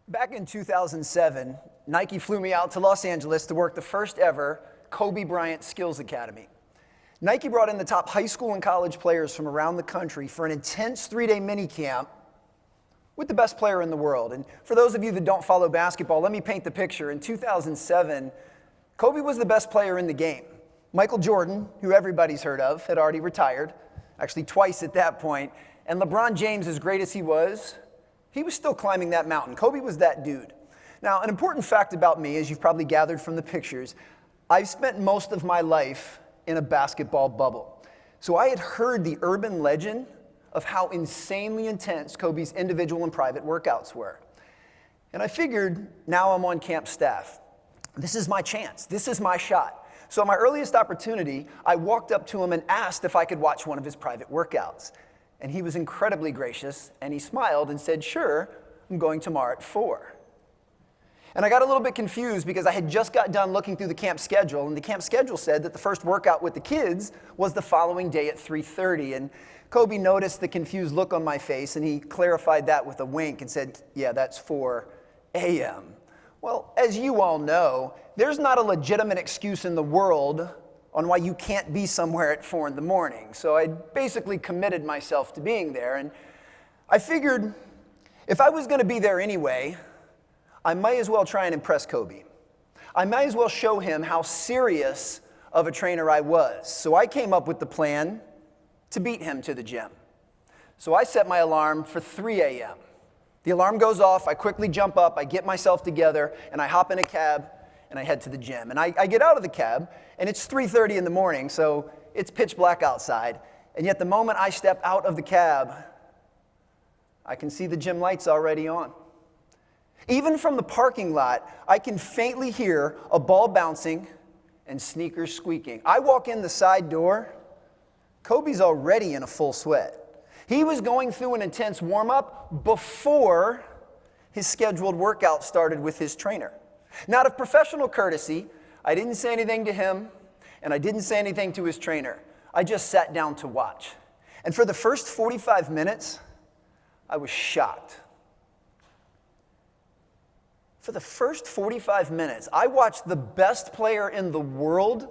Back in 2007, Nike flew me out to Los Angeles to work the first ever Kobe Bryant Skills Academy. Nike brought in the top high school and college players from around the country for an intense 3-day mini camp with the best player in the world. And for those of you that don't follow basketball, let me paint the picture. In 2007, Kobe was the best player in the game. Michael Jordan, who everybody's heard of, had already retired, actually twice at that point. And LeBron James, as great as he was still climbing that mountain. Kobe was that dude. Now, an important fact about me, as you've probably gathered from the pictures, I've spent most of my life in a basketball bubble. So I had heard the urban legend of how insanely intense Kobe's individual and private workouts were. And I figured, now I'm on camp staff. This is my chance. This is my shot. So at my earliest opportunity, I walked up to him and asked if I could watch one of his private workouts. And he was incredibly gracious, and he smiled and said, "Sure, I'm going tomorrow at 4. And I got a little bit confused because I had just got done looking through the camp schedule, and the camp schedule said that the first workout with the kids was the following day at 3:30. And Kobe noticed the confused look on my face, and he clarified that with a wink and said, "Yeah, that's 4 a.m. Well, as you all know, there's not a legitimate excuse in the world on why you can't be somewhere at 4 in the morning. So I basically committed myself to being there. And I figured if I was going to be there anyway, I might as well try and impress Kobe. I might as well show him how serious of a trainer I was. So I came up with the plan to beat him to the gym. So I set my alarm for 3 a.m. The alarm goes off, I quickly jump up, I get myself together, and I hop in a cab, and I head to the gym. And I get out of the cab, and it's 3:30 in the morning, so it's pitch black outside. And yet the moment I step out of the cab, I can see the gym lights already on. Even from the parking lot, I can faintly hear a ball bouncing and sneakers squeaking. I walk in the side door, Kobe's already in a full sweat. He was going through an intense warm-up before his scheduled workout started with his trainer. Now, out of professional courtesy, I didn't say anything to him, and I didn't say anything to his trainer. I just sat down to watch. And for the first 45 minutes, I was shocked. For the first 45 minutes, I watched the best player in the world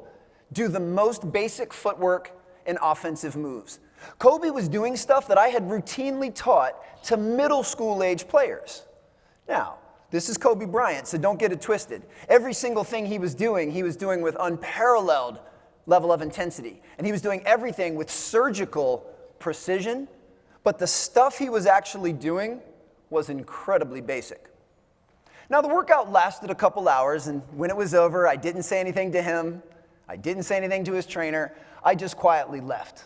do the most basic footwork and offensive moves. Kobe was doing stuff that I had routinely taught to middle school-age players. Now, this is Kobe Bryant, so don't get it twisted. Every single thing he was doing with unparalleled level of intensity. And he was doing everything with surgical precision, but the stuff he was actually doing was incredibly basic. Now, the workout lasted a couple hours, and when it was over, I didn't say anything to him. I didn't say anything to his trainer. I just quietly left.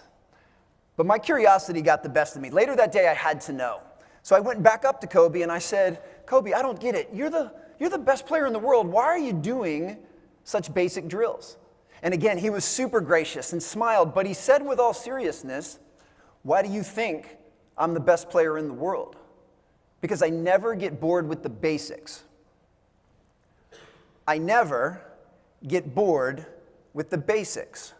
But my curiosity got the best of me. Later that day, I had to know. So I went back up to Kobe and I said, "Kobe, I don't get it. You're the best player in the world. Why are you doing such basic drills?" And again, he was super gracious and smiled, but he said with all seriousness, "Why do you think I'm the best player in the world? Because I never get bored with the basics. I never get bored with the basics."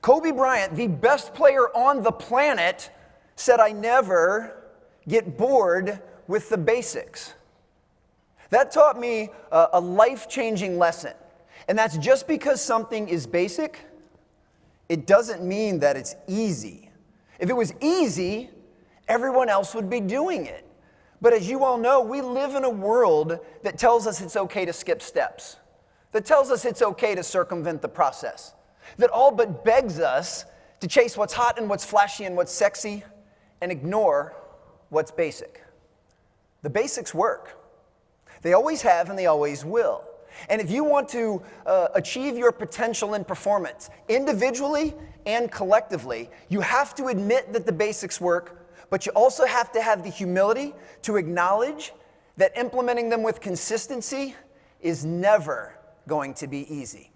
Kobe Bryant, the best player on the planet, said, "I never get bored with the basics." That taught me a life-changing lesson. And that's just because something is basic, it doesn't mean that it's easy. If it was easy, everyone else would be doing it. But as you all know, we live in a world that tells us it's okay to skip steps, that tells us it's okay to circumvent the process, that all but begs us to chase what's hot and what's flashy and what's sexy and ignore what's basic. The basics work. They always have and they always will. And if you want to achieve your potential in performance, individually and collectively, you have to admit that the basics work, but you also have to have the humility to acknowledge that implementing them with consistency is never going to be easy.